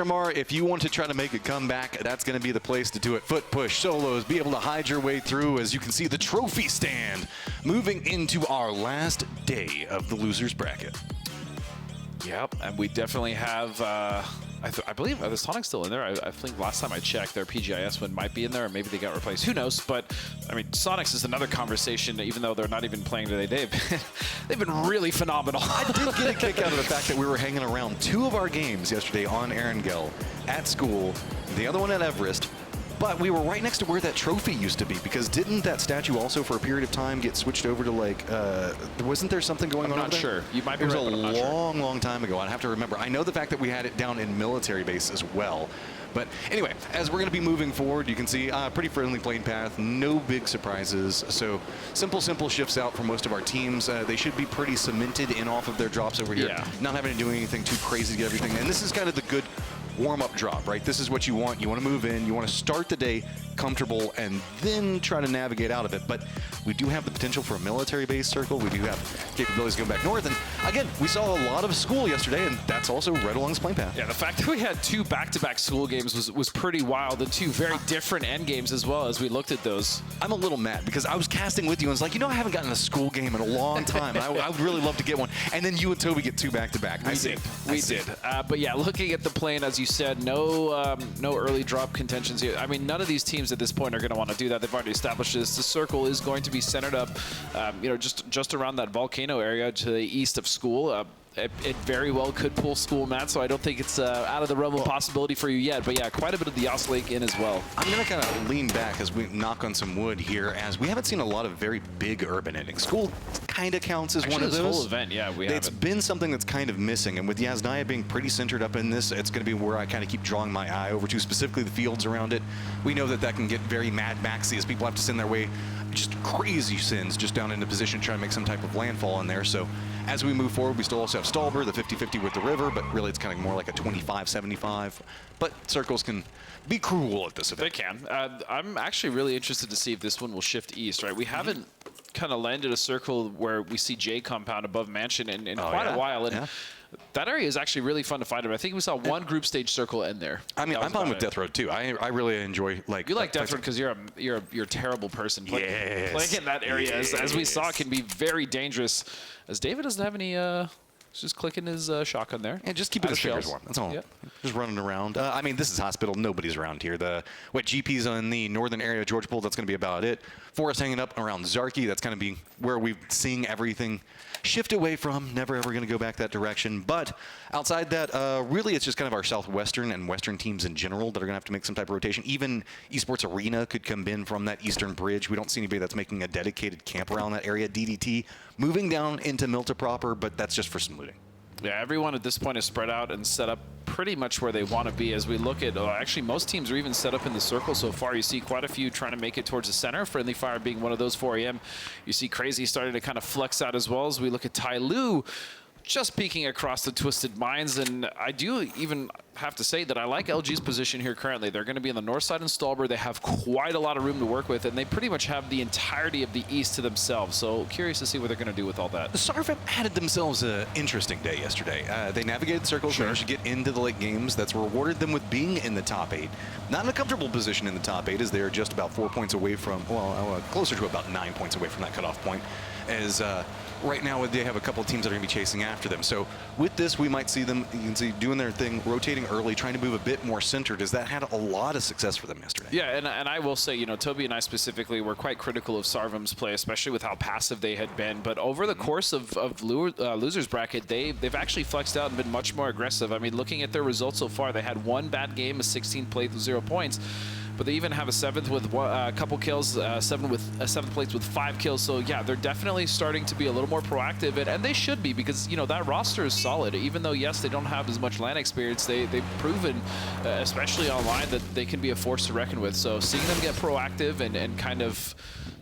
Miramar, if you want to try to make a comeback, that's going to be the place to do it. Foot push, solos, be able to hide your way through. As you can see, the trophy stand moving into our last day of the losers bracket. Yep, and we definitely have, I believe, the Sonic's still in there. I think last time I checked, their PGIS one might be in there, or maybe they got replaced. Who knows? But, I mean, Sonic's is another conversation, even though they're not even playing today. They've been really phenomenal. I did get a kick out of the fact that we were hanging around 2 of our games yesterday on Erangel at school, the other one at Everest. But we were right next to where that trophy used to be, because didn't that statue also for a period of time get switched over to, like, wasn't there something going on over there? I'm not sure. You might be right, but I'm not sure. It was a long time ago. I'd have to remember. I know the fact that we had it down in military base as well. But anyway, as we're going to be moving forward, you can see pretty friendly playing path, no big surprises. So simple shifts out for most of our teams. They should be pretty cemented in off of their drops over here, not having to do anything too crazy to get everything. And this is kind of the good warm-up drop, right? This is what you want. You want to move in. You want to start the day comfortable and then try to navigate out of it. But we do have the potential for a military-based circle. We do have capabilities going back north. And again, we saw a lot of school yesterday, and that's also right along this plane path. Yeah, the fact that we had 2 back-to-back school games was pretty wild, and 2 very different end games as well as we looked at those. I'm a little mad because I was casting with you and was like, you know, I haven't gotten a school game in a long time. I would really love to get one. And then you and Toby get 2 back-to-back. We did. But yeah, looking at the plane, as you said, no early drop contentions here. I mean, none of these teams at this point are going to want to do that. They've already established this. The circle is going to be centered up, you know, just around that volcano area to the east of school. It very well could pull school, Matt, so I don't think it's out of the realm of possibility for you yet. But yeah, quite a bit of the Yas Lake in as well. I'm going to kind of lean back as we knock on some wood here, as we haven't seen a lot of very big urban endings. School kind of counts as one of those. This whole event, yeah, It's been something that's kind of missing, and with Yasnaya being pretty centered up in this, it's going to be where I kind of keep drawing my eye over to, specifically the fields around it. We know that can get very Mad Maxy as people have to send their way just crazy sins just down into position trying to make some type of landfall in there. So as we move forward, we still also have Stalber, the 50-50 with the river, but really it's kind of more like a 25-75. But circles can be cruel at this event. They can. I'm actually really interested to see if this one will shift east, right? We haven't kind of landed a circle where we see J compound above Mansion in quite a while. And that area is actually really fun to find. I think we saw one group stage circle in there. I mean, I'm fine with Death Road too. I really enjoy you like Death Road because you're a terrible person. Playing in that area, as we saw, can be very dangerous. As David doesn't have any. Just clicking his shotgun there. And just keeping his fingers warm. That's all. Yep. Just running around. I mean, this is hospital. Nobody's around here. GP's on the northern area of Georgia Pool, that's going to be about it. Forest hanging up around Zarky. That's going to be where we're seeing everything shift away from. Never, ever going to go back that direction. But outside that, really, it's just kind of our southwestern and western teams in general that are going to have to make some type of rotation. Even Esports Arena could come in from that eastern bridge. We don't see anybody that's making a dedicated camp around that area. DDT moving down into Milta proper, but that's just for some looting. Yeah, everyone at this point is spread out and set up pretty much where they want to be. As we look at, actually, most teams are even set up in the circle so far. You see quite a few trying to make it towards the center, Friendly Fire being one of those 4 a.m. You see Crazy starting to kind of flex out as well. As we look at Tai Lu just peeking across the Twisted Mines, and I do even have to say that I like LG's position here currently. They're going to be on the north side in Stalber. They have quite a lot of room to work with, and they pretty much have the entirety of the east to themselves. So curious to see what they're going to do with all that. The Sarvep had themselves an interesting day yesterday. They navigated circles, managed to get into the late games. That's rewarded them with being in the top 8. Not in a comfortable position in the top 8, as they're just about 4 points away from, well, closer to about 9 points away from that cutoff point. As right now they have a couple of teams that are going to be chasing after them. So with this, we might see them, you can see, doing their thing, rotating early, trying to move a bit more centered, as that had a lot of success for them yesterday. Yeah, and I will say, you know, Toby and I specifically were quite critical of Sarvem's play, especially with how passive they had been. But over the course of losers bracket, they've actually flexed out and been much more aggressive. I mean, looking at their results so far, they had 1 bad game, a 16 played with 0 points. But they even have a 7th with a couple kills, 7th place with 5 kills. So yeah, they're definitely starting to be a little more proactive, and they should be, because you know that roster is solid. Even though yes, they don't have as much LAN experience, they've proven, especially online, that they can be a force to reckon with. So seeing them get proactive and kind of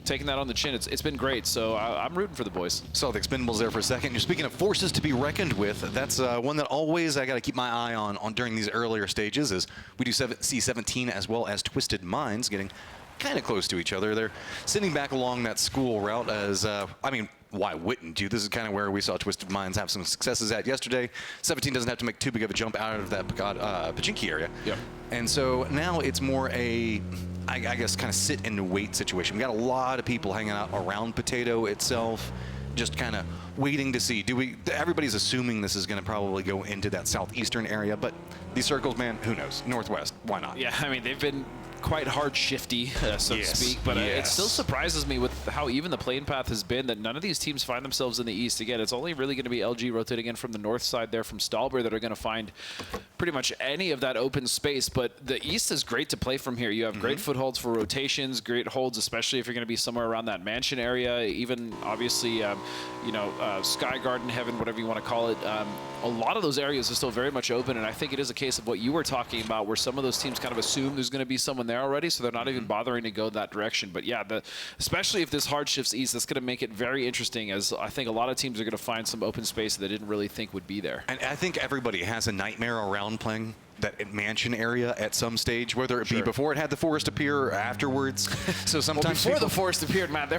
taking that on the chin, it's been great. So I'm rooting for the boys. So the Expendables there for a second. You're speaking of forces to be reckoned with. That's one that always I got to keep my eye on during these earlier stages, as we do see 17 as well as Twisted Minds getting kind of close to each other. They're sitting back along that school route, as I mean, why wouldn't you? This is kind of where we saw Twisted Minds have some successes at yesterday. 17 doesn't have to make too big of a jump out of that Pachinki area. Yep. And so now it's more a, I guess, kind of sit and wait situation. We got a lot of people hanging out around Potato itself, just kind of waiting to see. Everybody's assuming this is going to probably go into that southeastern area, but these circles, man, who knows? Northwest, why not? Yeah, I mean, they've been quite hard shifty, so to speak, but it still surprises me with how even the playing path has been that none of these teams find themselves in the east. Again, it's only really going to be LG rotating in from the north side there from Stahlberg that are going to find pretty much any of that open space, but the east is great to play from here. You have great footholds for rotations, great holds, especially if you're going to be somewhere around that mansion area, even obviously, Sky Garden, Heaven, whatever you want to call it. A lot of those areas are still very much open, and I think it is a case of what you were talking about, where some of those teams kind of assume there's going to be someone there already, so they're not even bothering to go that direction. But yeah, especially if this hard shifts east, that's going to make it very interesting, as I think a lot of teams are going to find some open space that they didn't really think would be there. And I think everybody has a nightmare around playing that mansion area at some stage, whether it be before it had the forest appear or afterwards. So sometimes before the forest appeared, man,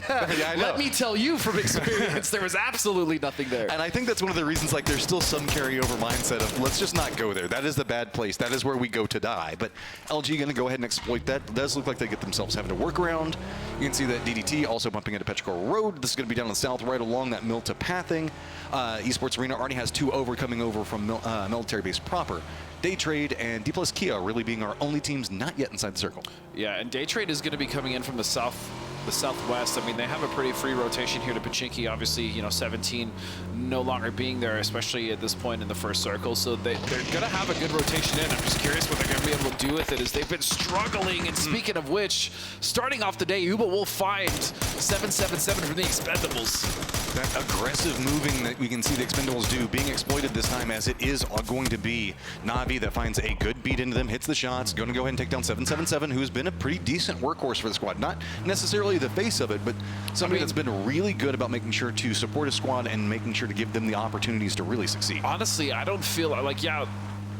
let me tell you from experience, there was absolutely nothing there. And I think that's one of the reasons, like, there's still some carryover mindset of let's just not go there. That is the bad place. That is where we go to die. But LG going to go ahead and exploit that. It does look like they get themselves having to work around. You can see that DDT also bumping into Petrichor Road. This is going to be down in the south, right along that mill to pathing. Esports Arena already has 2 coming over from military base proper. Day Trade and D plus Kia really being our only teams not yet inside the circle. Yeah, and Day Trade is going to be coming in from the southwest. I mean, they have a pretty free rotation here to Pachinki. Obviously, 17 no longer being there, especially at this point in the first circle. So they're going to have a good rotation in. I'm just curious what they're going to be able to do with it, as they've been struggling. And speaking of which, starting off the day, Uba will find 777 from the Expendables. That aggressive moving that we can see the Expendables do being exploited this time, as it is going to be Na'Vi that finds a good beat into them, hits the shots, going to go ahead and take down 777, who's been a pretty decent workhorse for the squad. Not necessarily the face of it, but somebody that's been really good about making sure to support a squad and making sure to give them the opportunities to really succeed. Honestly, I don't feel like,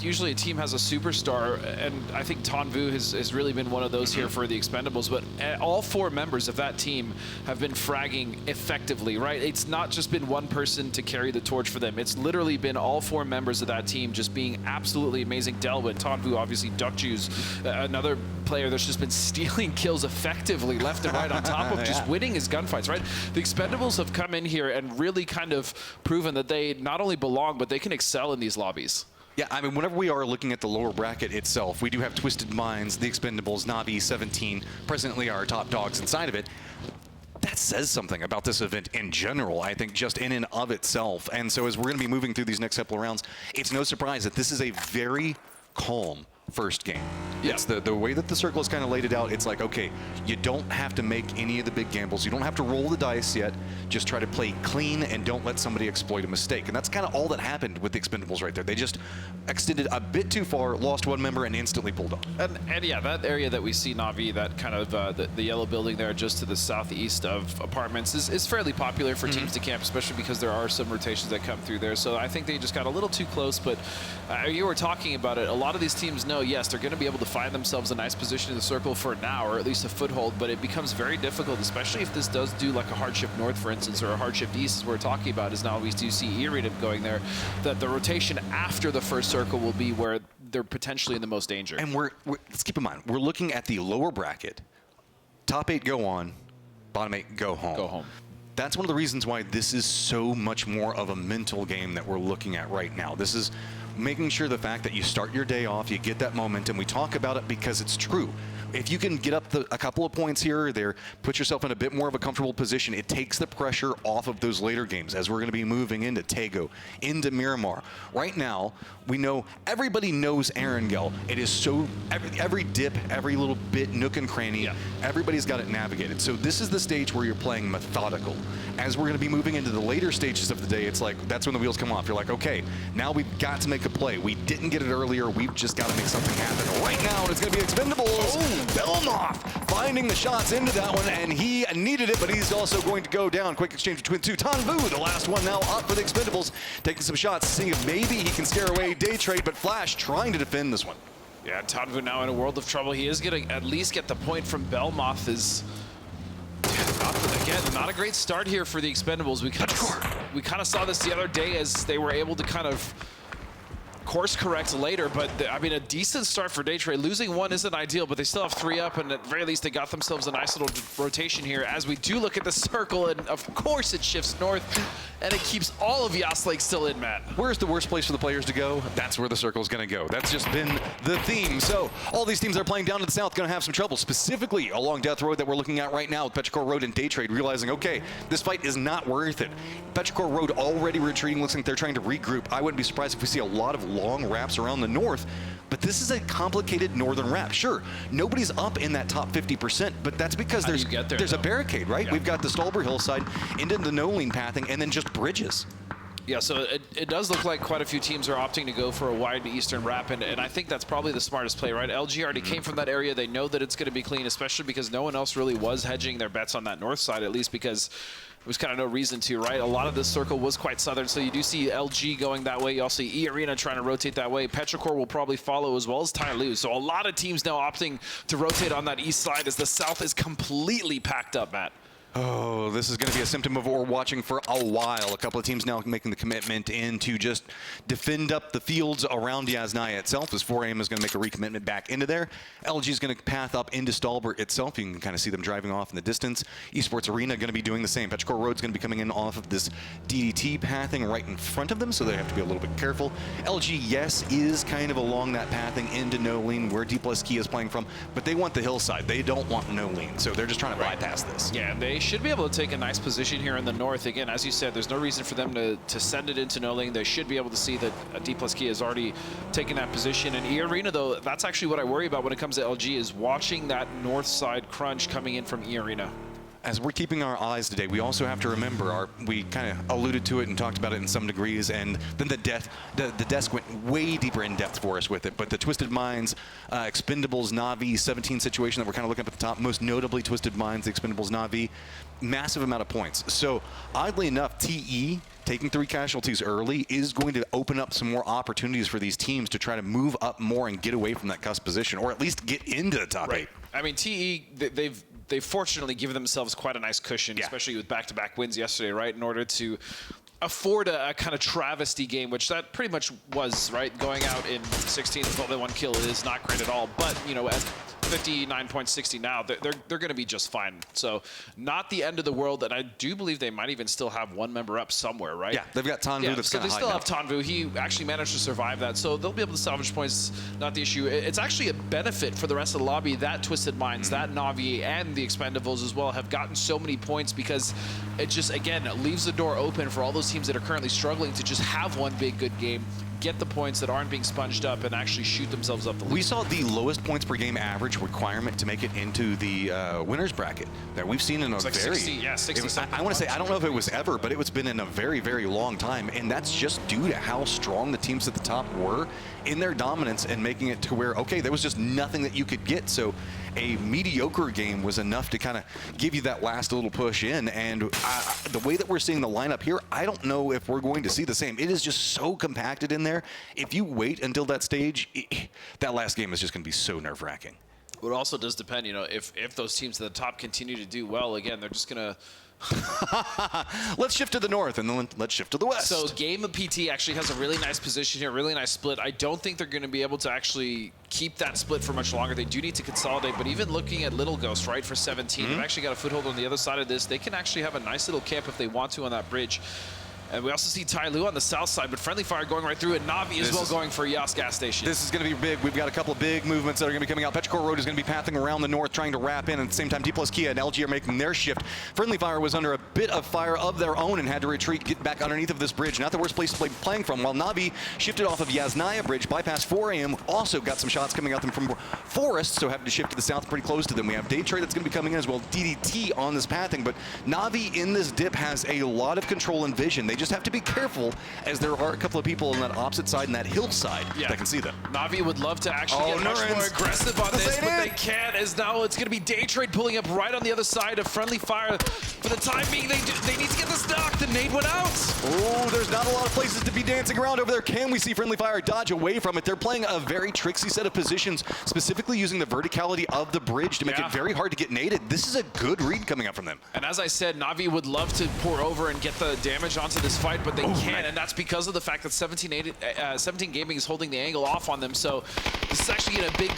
usually a team has a superstar, and I think Tanvu has really been one of those here for the Expendables, but all 4 members of that team have been fragging effectively, right? It's not just been one person to carry the torch for them. It's literally been all 4 members of that team just being absolutely amazing. Delwyn, Tanvu, obviously, Duck Juice, another player that's just been stealing kills effectively left and right on top of just winning his gunfights, right? The Expendables have come in here and really kind of proven that they not only belong, but they can excel in these lobbies. Yeah, I mean, whenever we are looking at the lower bracket itself, we do have Twisted Minds, the Expendables, Na'Vi, 17, presently our top dogs inside of it. That says something about this event in general, I think, just in and of itself. And so as we're going to be moving through these next couple of rounds, it's no surprise that this is a very calm first game. Yeah. It's the way that the circle has kind of laid it out. It's like, okay, you don't have to make any of the big gambles. You don't have to roll the dice yet. Just try to play clean and don't let somebody exploit a mistake. And that's kind of all that happened with the Expendables right there. They just extended a bit too far, lost 1 member, and instantly pulled off. And yeah, that area that we see Na'Vi, that kind of the yellow building there just to the southeast of apartments is fairly popular for teams to camp, especially because there are some rotations that come through there. So I think they just got a little too close, but you were talking about it. A lot of these teams know, yes, they're going to be able to find themselves a nice position in the circle for now, or at least a foothold, but it becomes very difficult, especially if this does do like a hardship north, for instance, or a hardship east, as we're talking about, is now we do see Irina going there, that the rotation after the first circle will be where they're potentially in the most danger. And let's keep in mind, we're looking at the lower bracket. Top 8 go on, bottom 8 go home. Go home. That's one of the reasons why this is so much more of a mental game that we're looking at right now. This is making sure the fact that you start your day off, you get that momentum. We talk about it because it's true. If you can get up a couple of points here or there, put yourself in a bit more of a comfortable position, it takes the pressure off of those later games as we're going to be moving into Tego, into Miramar. Right now, we know everybody knows Erangel. It is so, every dip, every little bit, nook and cranny, everybody's got it navigated. So this is the stage where you're playing methodical. As we're going to be moving into the later stages of the day, it's like, that's when the wheels come off. You're like, okay, now we've got to make a play. We didn't get it earlier. We've just got to make something happen right now, and it's going to be Expendables. Belmoth finding the shots into that one, and he needed it, but he's also going to go down. Quick exchange between 2. Tanvu, the last one now up for the Expendables, taking some shots, seeing if maybe he can scare away Day Trade, but Flash trying to defend this one. Yeah, Tanvu now in a world of trouble. He is going to at least get the point from Belmoth. again, not a great start here for the Expendables. We kind of saw this the other day as they were able to kind of course correct later, but I mean, a decent start for Daytrade. Losing one isn't ideal, but they still have 3 up, and at the very least, they got themselves a nice little rotation here as we do look at the circle, and of course it shifts north, and it keeps all of Yastlake still in, Matt. Where's the worst place for the players to go? That's where the circle's going to go. That's just been the theme. So all these teams that are playing down to the south going to have some trouble, specifically along Death Road that we're looking at right now with Petrichor Road and Daytrade, realizing, okay, this fight is not worth it. Petrichor Road already retreating, looks like they're trying to regroup. I wouldn't be surprised if we see a lot of long wraps around the north, but this is a complicated northern wrap. Sure, nobody's up in that top 50%, but that's because there's a barricade, right? Yeah. We've got the Stolber hillside into the no-lean pathing and then just bridges. Yeah, so it does look like quite a few teams are opting to go for a wide eastern wrap, and I think that's probably the smartest play, right? LG already came from that area. They know that it's going to be clean, especially because no one else really was hedging their bets on that north side, at least because there was kind of no reason to, right? A lot of this circle was quite southern, so you do see LG going that way. You also see E-Arena trying to rotate that way. Petrichor will probably follow, as well as Tyloo. So a lot of teams now opting to rotate on that east side as the south is completely packed up, Matt. Oh, this is going to be a symptom of what we're watching for a while. A couple of teams now making the commitment in to just defend up the fields around Yasnaya itself, as 4AM is going to make a recommitment back into there. LG is going to path up into Stolber itself. You can kind of see them driving off in the distance. Esports Arena going to be doing the same. Petrichor Road is going to be coming in off of this DDT pathing right in front of them, so they have to be a little bit careful. LG, yes, is kind of along that pathing into no lean where D plus Key is playing from, but they want the hillside. They don't want no lean, so they're just trying to bypass this. Yeah, they should be able to take a nice position here in the north. Again, as you said, there's no reason for them to send it into no lane. They should be able to see that D plus Key has already taken that position. And E-Arena, though, that's actually what I worry about when it comes to LG, is watching that north side crunch coming in from E-Arena. As we're keeping our eyes today, we also have to remember, we kind of alluded to it and talked about it in some degrees, and then the desk went way deeper in depth for us with it. But the Twisted Minds, Expendables, Na'Vi 17 situation that we're kind of looking up at the top, most notably Twisted Minds, the Expendables, Na'Vi, massive amount of points. So oddly enough, TE taking 3 casualties early is going to open up some more opportunities for these teams to try to move up more and get away from that cusp position, or at least get into the top 8. I mean, TE, they've fortunately given themselves quite a nice cushion, especially with back-to-back wins yesterday, right, in order to afford a kind of travesty game, which that pretty much was, right? Going out in 16th with only 1 kill is not great at all, but, you know, at 59.60 now, they're going to be just fine. So not the end of the world, and I do believe they might even still have 1 member up somewhere, right? Yeah, they've got Tanvu that's so kind of they still have Tanvu. He actually managed to survive that, so they'll be able to salvage points, not the issue. It's actually a benefit for the rest of the lobby that Twisted Minds, that Na'Vi, and the Expendables as well have gotten so many points, because it just, again, leaves the door open for all those teams that are currently struggling to just have one big good game, get the points that aren't being sponged up, and actually shoot themselves up the lead. We saw the lowest points per game average requirement to make it into the winners bracket that we've seen in a like very 60 I want to say, I don't know if it was ever, but it's been in a very, very long time, and that's just due to how strong the teams at the top were in their dominance and making it to where, okay, there was just nothing that you could get. So a mediocre game was enough to kind of give you that last little push in. And the way that we're seeing the lineup here, I don't know if we're going to see the same. It is just so compacted in there. If you wait until that stage, that last game is just going to be so nerve-wracking. It also does depend, you know, if those teams at the top continue to do well, again, they're just going to... Let's shift to the north, and then let's shift to the west. So Game of PT actually has a really nice position here, really nice split. I don't think they're going to be able to actually keep that split for much longer. They do need to consolidate, but even looking at Little Ghost, right, for 17, they've actually got a foothold on the other side of this. They can actually have a nice little camp if they want to on that bridge. And we also see Tyloo on the south side, but Friendly Fire going right through it. Na'Vi as well going for Yas gas station. This is going to be big. We've got a couple of big movements that are going to be coming out. Petrichor Road is going to be pathing around the north, trying to wrap in. At the same time, D plus Kia and LG are making their shift. Friendly Fire was under a bit of fire of their own and had to retreat, get back underneath of this bridge. Not the worst place to play playing from. While Na'Vi shifted off of Yasnaya Bridge, bypassed 4AM, also got some shots coming at them from Forest, so having to shift to the south pretty close to them. We have Daytrade that's going to be coming in as well. DDT on this pathing, but Na'Vi in this dip has a lot of control and vision. They just have to be careful, as there are a couple of people on that opposite side and that hillside that can see them. Na'Vi would love to actually get much more aggressive on this, but they can't, as now it's going to be Day Trade pulling up right on the other side of Friendly Fire. For the time being, they need to get this knocked. The nade went out. Oh, there's not a lot of places to be dancing around over there. Can we see Friendly Fire dodge away from it? They're playing a very tricksy set of positions, specifically using the verticality of the bridge to make it very hard to get naded. This is a good read coming up from them. And as I said, Na'Vi would love to pour over and get the damage onto this fight, but they can't, and that's because of the fact that 17 Gaming is holding the angle off on them. So this is actually a big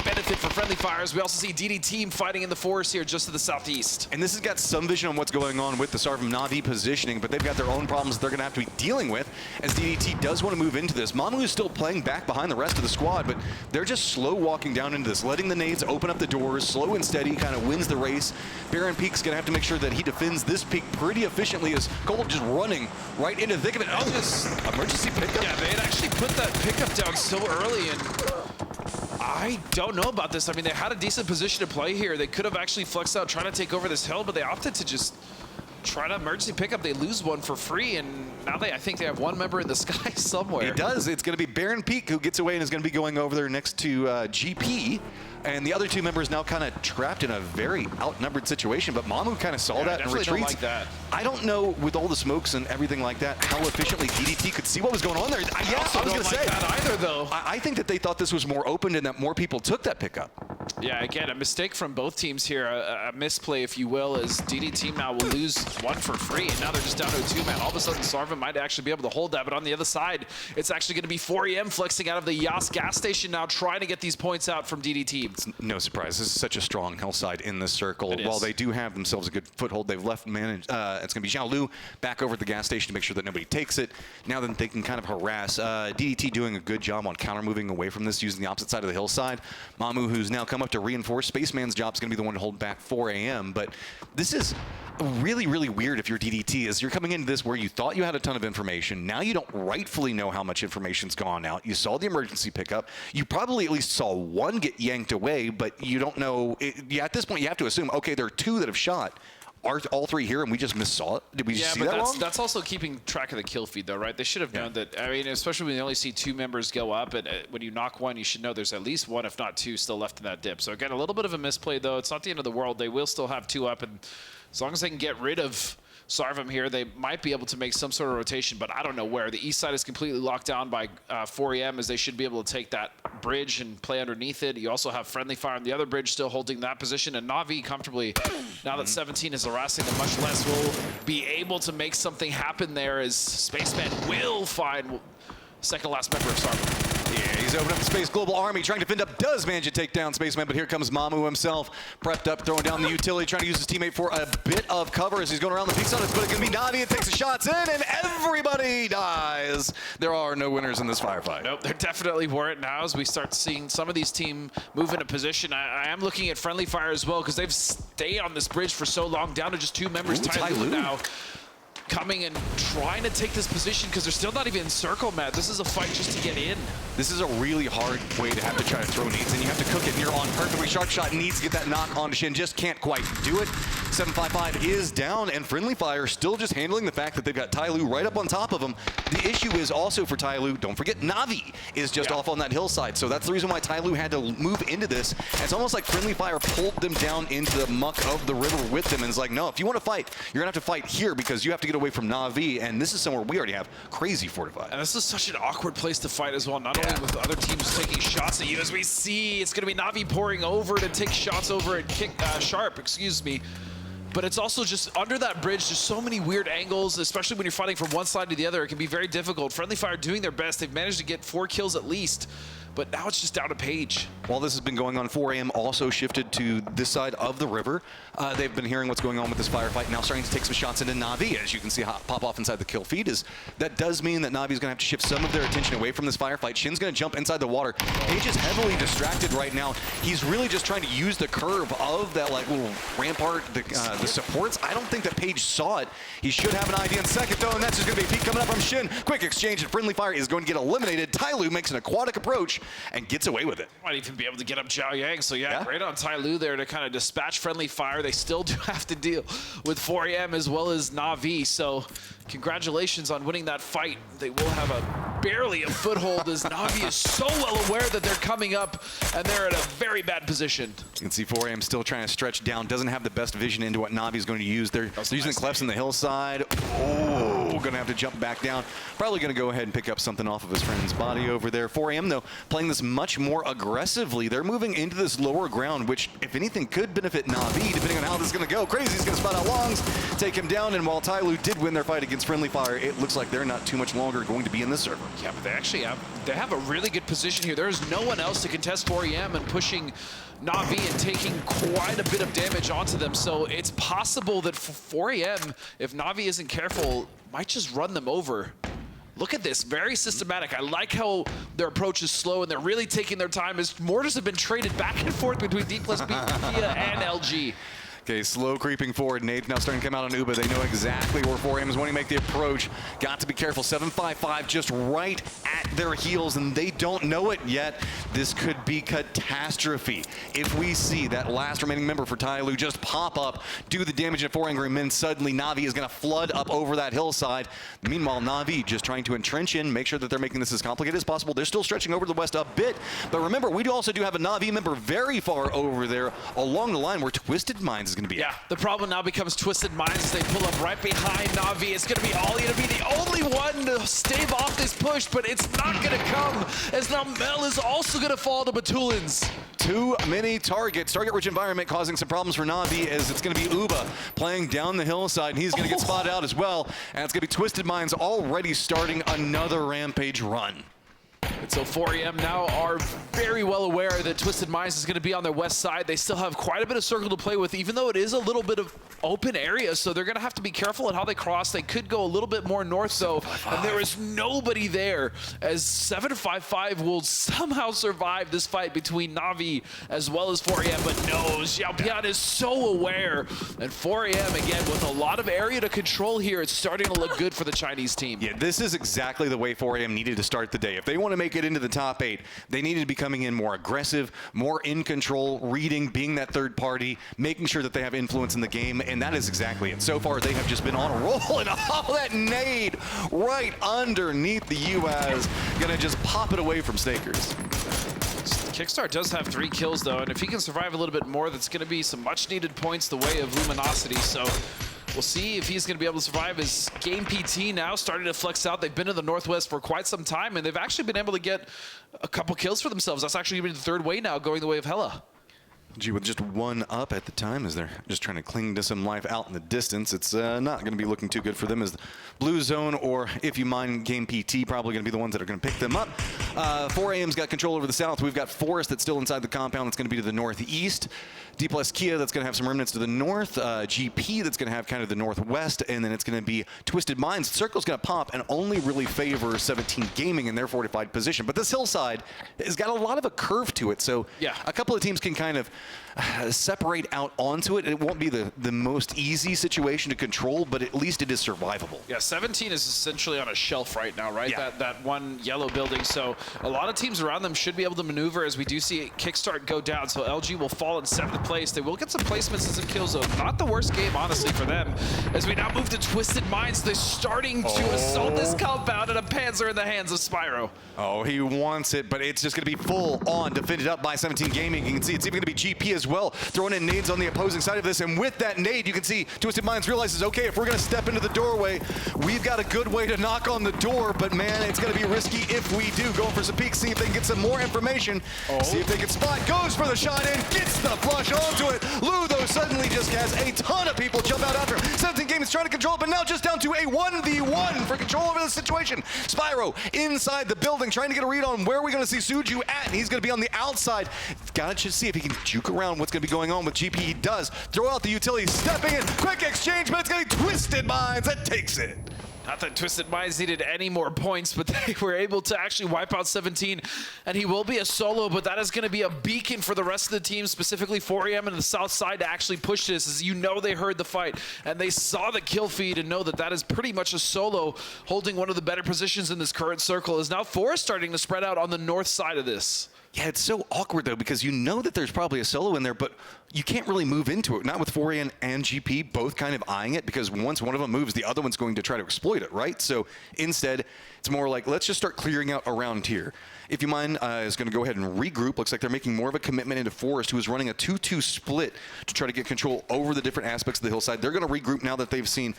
benefit for Friendly Fires. We also see DD Team fighting in the forest here just to the southeast. And this has got some vision on what's going on with the Sarvum Na'Vi positioning, but they've got their own problems that they're going to have to be dealing with as DDT does want to move into this. Mamu is still playing back behind the rest of the squad, but they're just slow walking down into this, letting the nades open up the doors, slow and steady, kind of wins the race. Baron Peak's going to have to make sure that he defends this peak pretty efficiently as Cole just running right into the thick of it. Oh, this emergency pickup. Yeah, they had actually put that pickup down so early, and I don't know about this. I mean, they had a decent position to play here. They could have actually flexed out trying to take over this hill, but they opted to just try to emergency pickup. They lose one for free, and now I think they have one member in the sky somewhere. It does. It's going to be Baron Peak who gets away and is going to be going over there next to GP. And the other two members now kind of trapped in a very outnumbered situation, but Mamu kind of saw that and retreats. Don't like that. I don't know, with all the smokes and everything like that, how efficiently DDT could see what was going on there. I was going to say that either, though. I think that they thought this was more open and that more people took that pickup. Yeah, again, a mistake from both teams here, a misplay, if you will, as DD Team now will lose one for free, and now they're just down to a two-man. All of a sudden, Sarvum might actually be able to hold that, but on the other side, it's actually going to be 4EM flexing out of the Yas gas station now, trying to get these points out from DD Team. It's no surprise. This is such a strong hillside in this circle. While they do have themselves a good foothold, they've left managed. It's going to be Xiao Lu back over at the gas station to make sure that nobody takes it. Now then they can kind of harass. DDT doing a good job on counter-moving away from this, using the opposite side of the hillside. Mamu, who's now come up to reinforce. Spaceman's job is going to be the one to hold back 4AM, but this is really, really weird if you're DDT, is you're coming into this where you thought you had a ton of information. Now you don't rightfully know how much information's gone out. You saw the emergency pickup. You probably at least saw one get yanked away, but you don't know. At this point, you have to assume, okay, there are two that have shot. Are all three here and we just missaw it? Did we just see that wrong? That's also keeping track of the kill feed, though, right? They should have known that. I mean, especially when you only see two members go up, and when you knock one, you should know there's at least one, if not two, still left in that dip. So again, a little bit of a misplay, though. It's not the end of the world. They will still have two up, and as long as they can get rid of Sarvum here, they might be able to make some sort of rotation, but I don't know where. The east side is completely locked down by 4EM, as they should be able to take that bridge and play underneath it. You also have Friendly Fire on the other bridge still holding that position, and Na'Vi comfortably, now that 17 is harassing them much less, will be able to make something happen there, as Spaceman will find second to last member of Sarvum. Yeah, he's opening up the Space Global Army, trying to fend up, does manage to take down Spaceman, but here comes Mamu himself, prepped up, throwing down the utility, trying to use his teammate for a bit of cover as he's going around the peak zone. But it's going to be Na'Vi, and takes the shots in, and everybody dies. There are no winners in this firefight. Nope, there definitely weren't. Now as we start seeing some of these teams move into position, I am looking at Friendly Fire as well, because they've stayed on this bridge for so long, down to just two members. Ty Lu now coming and trying to take this position, because they're still not even in circle, Matt. This is a fight just to get in. This is a really hard way to have to try to throw nades, and you have to cook it, and you're on perfectly sharp shot, needs to get that knock on to Shin, just can't quite do it. 755 is down, and Friendly Fire still just handling the fact that they've got Ty Lu right up on top of them. The issue is also for Ty Lu, don't forget Na'Vi is just off on that hillside, so that's the reason why Ty Lu had to move into this. It's almost like Friendly Fire pulled them down into the muck of the river with them, and it's like, no, if you want to fight, you're going to have to fight here, because you have to get away from Na'Vi, and this is somewhere we already have crazy fortified. And this is such an awkward place to fight as well, not only with other teams taking shots at you, as we see it's going to be Na'Vi pouring over to take shots over and kick Sharp, excuse me. But it's also just under that bridge, there's so many weird angles, especially when you're fighting from one side to the other. It can be very difficult. Friendly Fire doing their best. They've managed to get 4 kills at least, but now it's just down to Page. While this has been going on, 4AM also shifted to this side of the river. They've been hearing what's going on with this firefight, now starting to take some shots into Na'Vi, as you can see pop off inside the kill feed. That does mean that Na'Vi is going to have to shift some of their attention away from this firefight. Shin's going to jump inside the water. Page is heavily distracted right now. He's really just trying to use the curve of that like little rampart, the supports. I don't think that Page saw it. He should have an idea in second, though, and that's just going to be a peek coming up from Shin. Quick exchange, and Friendly Fire is going to get eliminated. Ty Lu makes an aquatic approach, and gets away with it. Might even be able to get up Zhao Yang. So yeah, great on Tai Lu there to kind of dispatch friendly fire. They still do have to deal with 4AM as well as Na'Vi. So congratulations on winning that fight. They will have barely a foothold as Na'Vi is so well aware that they're coming up and they're in a very bad position. You can see 4AM still trying to stretch down, doesn't have the best vision into what Na'Vi is going to use. They're using the clefts in the hillside. Oh, going to have to jump back down. Probably going to go ahead and pick up something off of his friend's body over there. 4AM, though, playing this much more aggressively. They're moving into this lower ground, which, if anything, could benefit Na'Vi, depending on how this is going to go. Crazy's going to spot out Longs, take him down, and while Tai Lu did win their fight against Friendly Fire, it looks like they're not too much longer going to be in this server. Yeah, but they actually have a really good position here. There's no one else to contest 4AM and pushing Na'Vi and taking quite a bit of damage onto them. So it's possible that 4AM, if Na'Vi isn't careful, might just run them over. Look at this, very systematic. I like how their approach is slow and they're really taking their time as mortars have been traded back and forth between D+B, Via, and LG. Okay, slow creeping forward. Nade's now starting to come out on Uba. They know exactly where 4AM is wanting to make the approach. Got to be careful. 755 just right at their heels, and they don't know it yet. This could be catastrophe. If we see that last remaining member for Tai Lu just pop up, do the damage at 4 Angry Men, suddenly Na'Vi is going to flood up over that hillside. Meanwhile, Na'Vi just trying to entrench in, make sure that they're making this as complicated as possible. They're still stretching over to the west a bit, but remember, we also do have a Na'Vi member very far over there along the line where Twisted Minds is going to be. Yeah, the problem now becomes Twisted Minds as they pull up right behind Na'Vi. It's going to be Ollie to be the only one to stave off this push, but it's not going to come as now Mel is also going to fall to Batulins. Too many targets. Target-rich environment causing some problems for Na'Vi as it's going to be Uba playing down the hillside, and he's going to get spotted out as well. And it's going to be Twisted Minds already starting another rampage run. And so 4AM now are very well aware that Twisted Minds is going to be on their west side. They still have quite a bit of circle to play with, even though it is a little bit of open area, so they're going to have to be careful at how they cross. They could go a little bit more north, though, and there is nobody there, as 755 will somehow survive this fight between Na'Vi as well as 4AM, but no, Xiaopian is so aware, and 4AM, again, with a lot of area to control here, it's starting to look good for the Chinese team. Yeah, this is exactly the way 4AM needed to start the day. If they want to make it into the top 8, they needed to be coming in more aggressive, more in control, reading, being that third party, making sure that they have influence in the game, and that is exactly it. So far, they have just been on a roll, and all that nade right underneath the UAS, gonna just pop it away from Stakers. Kickstart does have 3 kills, though, and if he can survive a little bit more, that's going to be some much-needed points the way of Luminosity, so we'll see if he's going to be able to survive. His game PT now starting to flex out. They've been in the Northwest for quite some time, and they've actually been able to get a couple kills for themselves. That's actually going to be the 3rd way now, going the way of Hella. Gee, with just 1 up at the time as they're just trying to cling to some life out in the distance, it's not going to be looking too good for them as the Blue Zone, or if you mind Game PT, probably going to be the ones that are going to pick them up. 4AM's got control over the south. We've got Forest that's still inside the compound that's going to be to the northeast. D+ Kia that's going to have some remnants to the north. GP that's going to have kind of the northwest, and then it's going to be Twisted Minds. The circle's going to pop and only really favor 17 Gaming in their fortified position. But this hillside has got a lot of a curve to it, so yeah, a couple of teams can kind of separate out onto it. It won't be the most easy situation to control, but at least it is survivable. Yeah, 17 is essentially on a shelf right now, right? Yeah. That one yellow building. So a lot of teams around them should be able to maneuver as we do see Kickstart go down. So LG will fall in 7th place. They will get some placements and some kills, though. Not the worst game, honestly, for them. As we now move to Twisted Minds, they're starting to assault this compound, and a Panzer in the hands of Spyro. Oh, he wants it, but it's just going to be full on, defended up by 17 Gaming. You can see it's even going to be GP as well, throwing in nades on the opposing side of this. And with that nade, you can see Twisted Minds realizes, okay, if we're going to step into the doorway, we've got a good way to knock on the door, but man, it's going to be risky if we do. Going for some peeks, see if they can get some more information, see if they can spot. Goes for the shot and gets the flush onto it. Lou, though, suddenly just has a ton of people jump out after him. 17 Gaming is trying to control it, but now just down to a 1v1 for control over the situation. Spyro inside the building, trying to get a read on where we're going to see Suju at, and he's going to be on the outside. Got to just see if he can juke around what's going to be going on with GP. He does throw out the utility, stepping in, quick exchange, but it's going to be Twisted Minds that takes it. Not that Twisted Minds needed any more points, but they were able to actually wipe out 17. And he will be a solo, but that is going to be a beacon for the rest of the team, specifically 4AM and the south side, to actually push this. As you know, they heard the fight and they saw the kill feed and know that that is pretty much a solo holding one of the better positions in this current circle. Is now Forest starting to spread out on the north side of this. Yeah, it's so awkward, though, because you know that there's probably a solo in there, but you can't really move into it. Not with 4AM and GP both kind of eyeing it, because once one of them moves, the other one's going to try to exploit it, right? So instead, it's more like, let's just start clearing out around here. If you mind, is going to go ahead and regroup. Looks like they're making more of a commitment into Forest, who is running a 2-2 split to try to get control over the different aspects of the hillside. They're going to regroup now that they've seen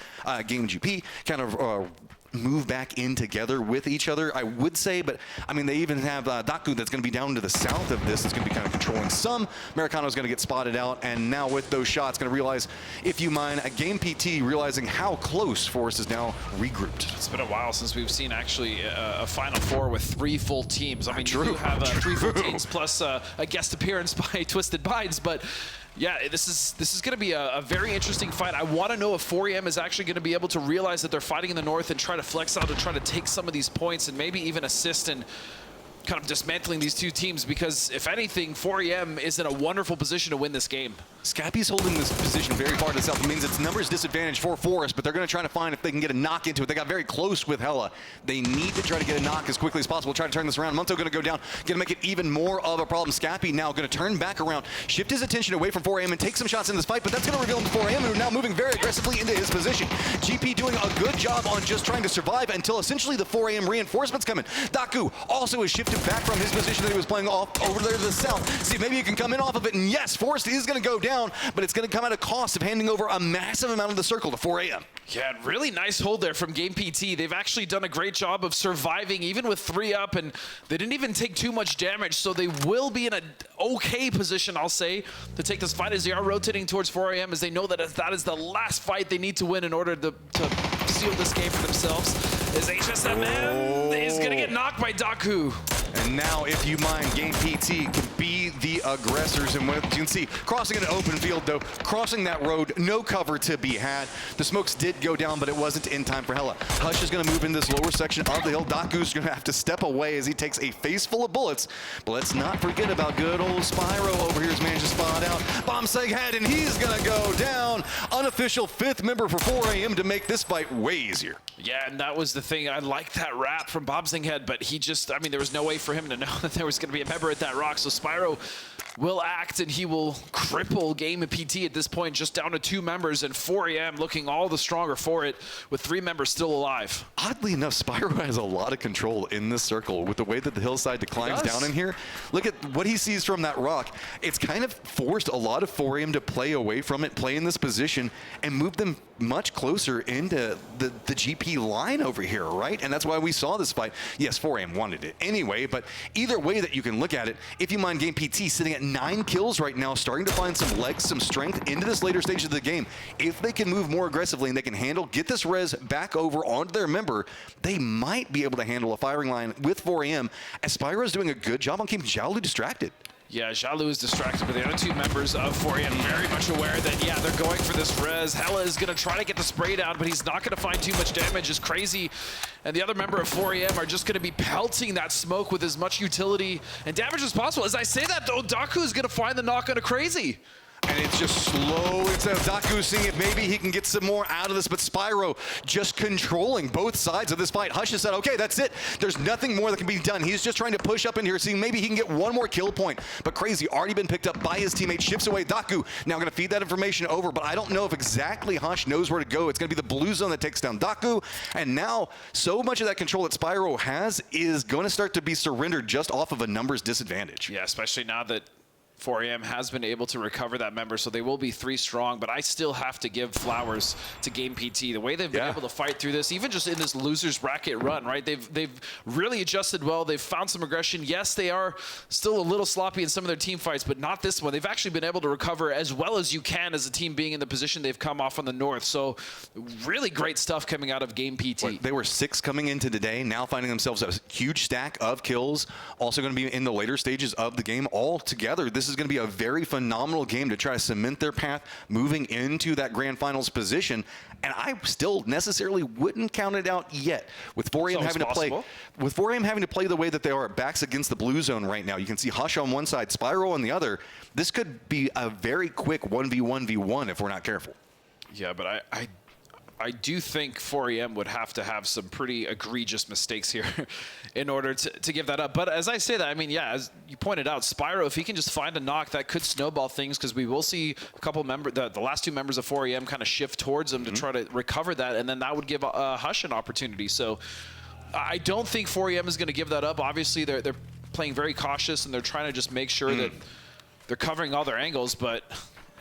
Game GP kind of move back in together with each other, I would say. But I mean, they even have Daku that's going to be down to the south of this. That's going to be kind of controlling some. Americano's going to get spotted out, and now with those shots, going to realize, if you mind, a Game PT realizing how close Forest is now regrouped. It's been a while since we've seen actually a Final Four with 3 full teams. I mean, you do have 3 full teams plus a guest appearance by Twisted Minds, but yeah, this is going to be a very interesting fight. I want to know if 4AM is actually going to be able to realize that they're fighting in the north and try to flex out and try to take some of these points and maybe even assist in kind of dismantling these two teams, because if anything, 4AM is in a wonderful position to win this game. Scappy's holding this position very far to the south. It means it's numbers disadvantage for Forest, but they're going to try to find if they can get a knock into it. They got very close with Hella. They need to try to get a knock as quickly as possible, try to turn this around. Munto going to go down, going to make it even more of a problem. Scappy now going to turn back around, shift his attention away from 4AM and take some shots in this fight, but that's going to reveal him to 4AM, who are now moving very aggressively into his position. GP doing a good job on just trying to survive until essentially the 4AM reinforcements come in. Daku also has shifted back from his position that he was playing off over there to the south. See if maybe he can come in off of it, and yes, Forest is going to go down, but it's going to come at a cost of handing over a massive amount of the circle to 4AM. Yeah, really nice hold there from Game PT. They've actually done a great job of surviving even with 3 up, and they didn't even take too much damage, so they will be in an okay position, I'll say, to take this fight as they are rotating towards 4AM, as they know that that is the last fight they need to win in order to seal this game for themselves. As HSMM is going to get knocked by Daku. And now, if you mind, Game PT can be the aggressors. And what you can see, crossing an open field, though, crossing that road, no cover to be had. The smokes did go down, but it wasn't in time for Hella. Hush is going to move in this lower section of the hill. Daku's going to have to step away as he takes a face full of bullets. But let's not forget about good old Spyro over here has managed to spot out Bomb Seg Head, and he's going to go down. Unofficial 5th member for 4AM to make this fight way easier. Yeah, and that was the thing. I like that rap from Bobsing Head, but he just, I mean, there was no way for him to know that there was going to be a member at that rock. So Spyro will act, and he will cripple Game of PT at this point, just down to 2 members, and 4AM looking all the stronger for it, with 3 members still alive. Oddly enough, Spyro has a lot of control in this circle with the way that the hillside declines down in here. Look at what he sees from that rock. It's kind of forced a lot of 4AM to play away from it, play in this position, and move them much closer into the GP line over here, right? And that's why we saw this fight. Yes, 4AM wanted it anyway, but either way that you can look at it, if you mind, Game PT sitting at 9 kills right now, starting to find some legs, some strength into this later stage of the game. If they can move more aggressively and they can get this res back over onto their member, they might be able to handle a firing line with 4AM, as Spyro's doing a good job on keeping Xiaolu distracted. Yeah, Xiaolu is distracted, but the other 2 members of 4AM very much aware that, yeah, they're going for this res. Hella is going to try to get the spray down, but he's not going to find too much damage. It's crazy. And the other member of 4AM are just going to be pelting that smoke with as much utility and damage as possible. As I say that, though, Daku is going to find the knock on a crazy. And it's just slow. Instead of Daku seeing if maybe he can get some more out of this, but Spyro just controlling both sides of this fight. Hush has said, okay, that's it. There's nothing more that can be done. He's just trying to push up in here, seeing maybe he can get one more kill point. But Crazy already been picked up by his teammate, shifts away. Daku now going to feed that information over, but I don't know if exactly Hush knows where to go. It's going to be the blue zone that takes down Daku, and now so much of that control that Spyro has is going to start to be surrendered just off of a numbers disadvantage. Yeah, especially now that 4AM has been able to recover that member, so they will be 3 strong, but I still have to give flowers to Game PT. The way they've been able to fight through this, even just in this loser's bracket run, right? They've really adjusted well. They've found some aggression. Yes, they are still a little sloppy in some of their team fights, but not this one. They've actually been able to recover as well as you can as a team being in the position they've come off on the north. So really great stuff coming out of Game PT. They were 6 coming into today, now finding themselves a huge stack of kills. Also going to be in the later stages of the game all together. This this is going to be a very phenomenal game to try to cement their path moving into that grand finals position. And I still necessarily wouldn't count it out yet. With 4AM having to play the way that they are, backs against the blue zone right now. You can see Hush on one side, Spyro on the other. This could be a very quick 1v1v1 if we're not careful. Yeah, but I do think 4AM would have to have some pretty egregious mistakes here in order to give that up. But as I say that, I mean, yeah, as you pointed out, Spyro, if he can just find a knock, that could snowball things, because we will see a couple members, the last two members of 4AM kind of shift towards him to try to recover that, and then that would give Hush an opportunity. So I don't think 4AM is going to give that up. Obviously, they're playing very cautious, and they're trying to just make sure that they're covering all their angles, but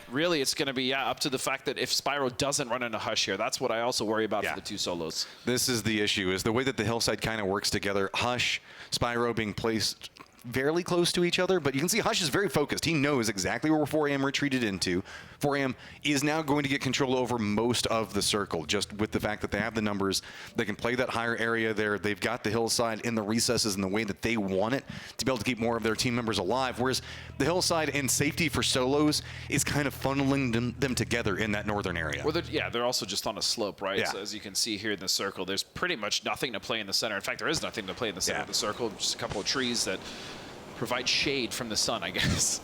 really, it's going to be up to the fact that if Spyro doesn't run into Hush here, that's what I also worry about for the two solos. This is the issue, is the way that the hillside kind of works together. Hush, Spyro being placed fairly close to each other, but you can see Hush is very focused. He knows exactly where 4AM retreated into. 4AM is now going to get control over most of the circle, just with the fact that they have the numbers. They can play that higher area there. They've got the hillside in the recesses in the way that they want it to be able to keep more of their team members alive, whereas the hillside and safety for solos is kind of funneling them together in that northern area. Well, they're also just on a slope, right? Yeah. So as you can see here in the circle, there's pretty much nothing to play in the center. In fact, there is nothing to play in the center of the circle, just a couple of trees that provide shade from the sun, I guess.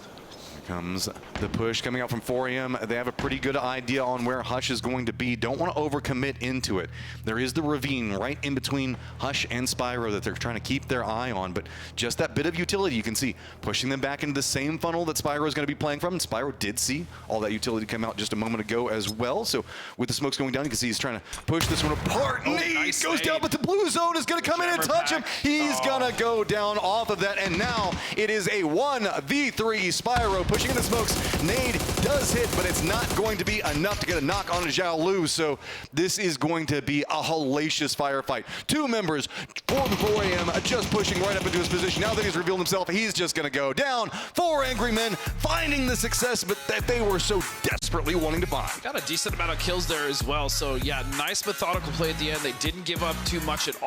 Here comes the push coming out from 4AM. They have a pretty good idea on where Hush is going to be. Don't want to overcommit into it. There is the ravine right in between Hush and Spyro that they're trying to keep their eye on, but just that bit of utility you can see pushing them back into the same funnel that Spyro is going to be playing from. And Spyro did see all that utility come out just a moment ago as well. So with the smokes going down, you can see he's trying to push this one apart. And he goes down, but the blue zone is going to come in and touch him. He's going to go down off of that, and now it is a 1v3. Spyro pushing in the smokes. Nade does hit, but it's not going to be enough to get a knock on Zhao Lu. So this is going to be a hellacious firefight. Two members from 4AM just pushing right up into his position. Now that he's revealed himself, he's just going to go down. 4 angry men finding the success but that they were so desperately wanting to find. Got a decent amount of kills there as well. So yeah, nice methodical play at the end. They didn't give up too much at all.